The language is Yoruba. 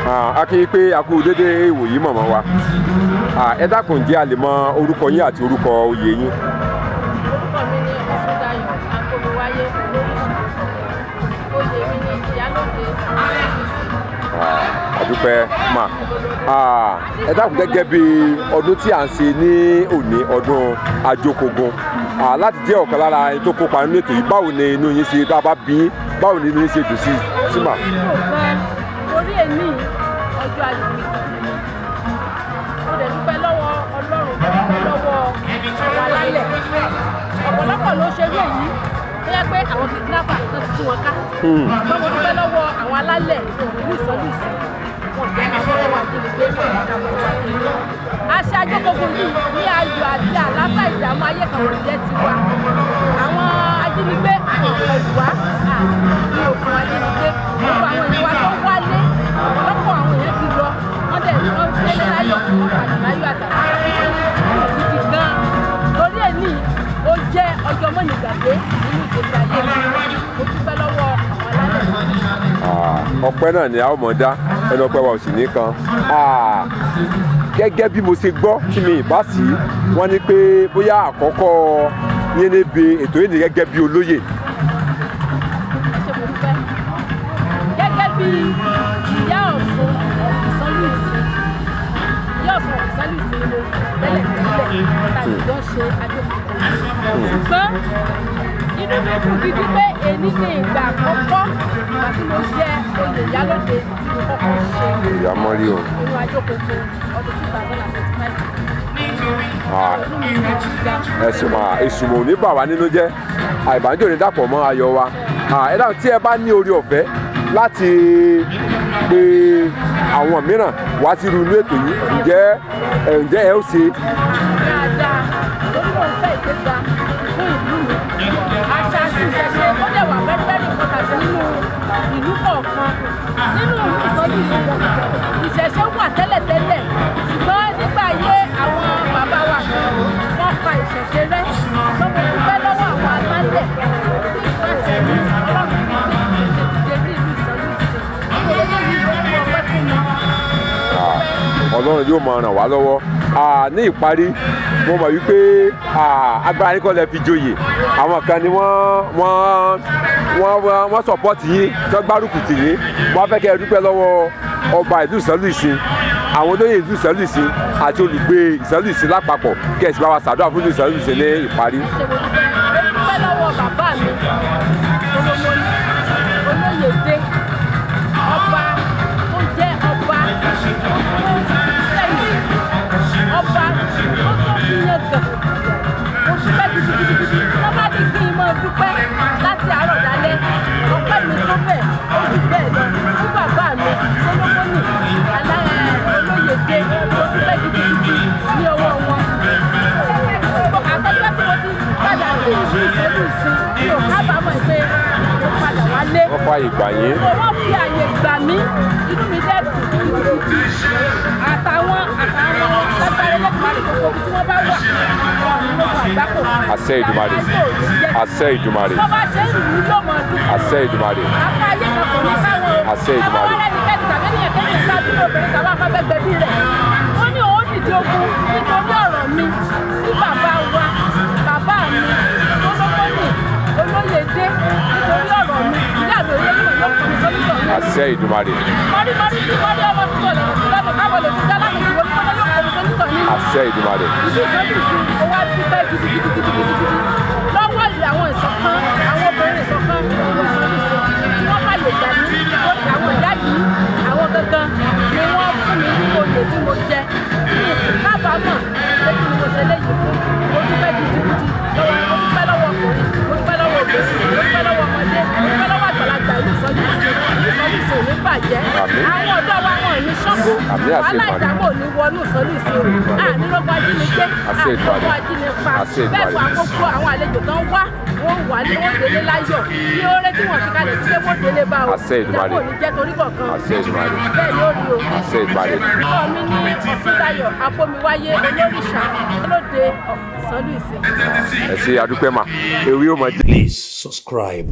A kí i pé a kú dédé ìwòyí màmá wa. Ẹ dákun jẹ́ a lè mọ orúkọ yín àti orúkọ oyè yín. Orúkọ mi ni Ìsánlú akọ̀wéwáyé olóríṣà. Oyè mi ni Ìyálóde. Àdúpẹ́ mà. Ẹ dákun gẹ́gẹ́ bí ọdún tí à ń ṣe ní òní ọdún Àjòkògùn. Láti jẹ́ ọ̀kan lára ẹni tó kópa nínú ètò yìí, báwo ni inú yín ṣe bá bí báwo ni inú yín ṣe dùn sí mà? Orí èmi ọjọ́ ayọ̀ mi mo dẹ̀ dúpẹ́ lọ́wọ́ Ọlọ́run, dúpẹ́ lọ́wọ́ àwọn alálẹ̀. Ọ̀pọ̀lọpọ̀ ló ṣe rí èyí tó yẹ pé àwọn kidnapper tó ti tú wọn ká. Ṣùgbọ́n mo dúpẹ́ lọ́wọ́ àwọn alálẹ̀ ìlú Ìsánlú Ìsin. Wọ́n jẹ́ àwọn ọmọ ajínigbé àṣà Àjòkògùn yìí ní ayọ̀ àti àlàáfíà ìdààmú ayé kan wọ́n jẹ́ tiwa. Àwọn ajínigbé ọ̀pọ̀lùwà àti òkun ajínigbé gbogbo àwọn èèyàn wa tó wálé ọ̀pọ̀lọpọ̀ àwọn èèyàn ti lọ wọ́n dẹ̀ ní wọ́n gbé láyọ̀ àtàláyọ̀ àtàláyọ̀ gidi gan. Lórí èní ó jẹ́ ọjọ́ mọ́nìgbàgbé nínú ìgbésí ayé mi. Mo dúpẹ́ lọ́wọ́ àwọn alálẹ̀. Ọpẹ́ náà ni a ó mọ̀ dá ẹnu ọpẹ́ wa ò sì ní kan. Gẹ́gẹ́ bí mo ṣe gbọ́ tí mi ìbá sí wọ́n ní pé bóyá àkọ́kọ́ yín níbi ètò yìí ní gẹ́gẹ́ bí olóyè. Gẹ́gẹ́ bí ìyá Ọ̀ṣun Ìsánlú Ìsin, ìyá Ọ̀ṣun Ìsánlú Ìsin ni mo tẹ́lẹ̀ tàbí jọ ṣe Àjòkògùn. Ṣùgbọ́n inú mi dùn gidi pé èyí ní ìgbà àkọ́kọ́ àti mo jẹ́ oyè Ìyálóde tí mo kọ́kọ́ ṣe Ìyámọ́rí o. nínú Àjòkògùn ọdún 2025. Ẹ̀sùn ìsùnmọ̀ ò ní bà wá nínú jẹ́, àìbánjẹ́ ò ní dàpọ̀ mọ́ ayọ̀ wa. Ẹ dáhùn tí ẹ bá ní orí ọ̀fẹ́ láti pe àwọn mìíràn wá sí irú inú ètò yìí, ǹjẹ́ ẹ ó ṣe? Dáadáa lórí mo fẹ́ ìgbéga fún ìlú mi. Àṣà àti ìṣẹ̀ṣe ó dẹ̀ wà fẹ́rẹ́fẹ́rẹ́ pàtàkì nínú ìlú kọ̀ọ̀kan. Nínú ìlú Ìsánlú Ìsin ìṣẹ̀ṣe wà tẹ́lẹ̀tẹ́lẹ̀, ṣùgbọ́n nígbà ayé àwọn bàbá wa wọ́n pa ìṣẹ̀ṣe rẹ́. Lọ́wọ́ dúpẹ́ lọ́wọ́ àwọn alálẹ̀ ìpàṣẹ ní Ọlọ́run tí wọ́n ti dìde ní ìlú Ìsánlú Ìsin. Ìgbòho yìí ló mú ọpẹ́ fún mi. Ọlọ́run yóò máa ràn wá lọ́wọ́. Ní ìparí mo mọ̀ wípé agbára yín kọ́ lẹ fi joyè, àwọn kan ni wọ́n sọ̀pọ́tì yín tó gbárùkù tì yín. Wọ́n fẹ́ kẹ́ ẹ dúpẹ́ lọ́wọ́ ọba ìlú Ìsánlú Ìsin, àwọn olóyè ìlú Ìsánlú Ìsin àti olùgbé Ìsánlú Ìsin lápapọ̀, kí ẹ sì bá wa ṣàdúrà fún ìlú Ìsánlú Ìsin ní ìparí. Mo dúpẹ́ lọ́wọ́ bàbá mi Olóyèdé, ọba tó jẹ́ ọba tó sẹ́yìn, ọba tó fi yan gàn. Mo dúpẹ́ gidigidi. Wọ́n bá ní kí n máa dúpẹ́ láti àárọ̀ dalẹ́. Ọpẹ́ mi tó bẹ̀ ó jù bẹ́ẹ̀ lọ fún bàbá mi Sólómọ́nì Olóyèdé. Mo dúpẹ́ gidigidi ní ọwọ́ wọn. Àtọ́jọ́ tí mo ti padà sí ìlú Ìsánlú Ìsin mi ò kábàámọ̀ pé mo padà wálé. Wọ́n fa ìgbà yín. Wọ́n fi àyè gbà mí, inú mi dẹ̀ dùn gidigidi. Àtàwọn lágbára lẹ́kùnrin gbogbo tí wọ́n bá wà wọn ní gbogbo àgbákò. Àṣẹ Ìdùmarè. Àṣẹ Ìdùmarè. Wọ́n bá ṣe ń lù ú yóò mọ̀ ọdún. Àṣẹ Ìdùmarè. Apá ayé kan kò ní káwọn o. Àṣẹ Ìdùmarè. Àwọn ẹnikẹ́ni tàbí ẹnìyẹn kẹ́yìn sáájú obìnrin tàbí afẹ́gbẹ́ bí rẹ̀. Wọ́n ní òun dìde ogun nítorí ọ̀rọ̀ mi sí bàbá wa, bàbá mi Sólómọ́nì Olóyèdé, nítorí ọ̀rọ̀ mi ìyá mi òye níwọ̀n yóò kọ́ mi sọ́nìtọ̀ mi. Àṣẹ Ìdùmarè. Mọ́rí tí wọ́n ní ọmọ tuntun ọ̀nà tí lọ́dún káwọn lè ti dá láti ìwé ní wọ́n yóò kọ́ mi sọ́nìtọ̀ mi. Àṣẹ Ìdùmarè. Ìlú Ìsánlú Ìsin ó wá dúpẹ́ gidigidi lọ́wọ́ àwọn ìṣọ̀kan, àwọn obìnrin ìṣọ̀kan ìlú Ìsánlú Ìsin tí wọ́n fàyè gbà mí lórí àwọn ìyá yìí, àwọn gangan ni wọ́n fún mi ní oyè tí mo jẹ. Ní ìsìn kábàámọ̀ pé kí ni mo ṣe léyìí fún. Mo dúpẹ́ gidigidi lọ́wọ́, mo dúpẹ́ lọ́wọ́ ọkùnrin, mo dúpẹ́ lọ́wọ́ obìnrin, mo dúpẹ́ lọ́wọ́ ọmọdé, mo dúpẹ́ lọ́wọ́ àgbàlagbà ìlú Ìsánlú Ìsin. Ìlú Ìsánlú Ìsin ò ní bàjẹ́. Àwọn ọ̀dọ́ wa wọn ò ní ṣọ́kú. Wàhálà ìdààmú ò ní wọnú Ìsánlú Ìsin. Ànírògbò ajínigbé, ànírògbò ajínipa. Bẹ́ẹ̀ wà gbogbo àwọn àlejò tó ń wá wọ́n wà ní wọ́n délé láyọ̀. Ní oore tí wọ́n fi kalẹ̀ sílé wọ́n délé bá o. Ìjàmbá ò ní jẹ́ torí kọ̀ọ̀kan. Bẹ́ẹ̀ ni ó rí o. Ọkọ mi ní Ọ̀ṣúndayọ̀ Akómiwáyé olóríṣà Ìyálóde Ìsánlú Ìsin. Ẹ ṣé, a dúpẹ́ mà. Ewé ó máa jẹ́. Please subscribe.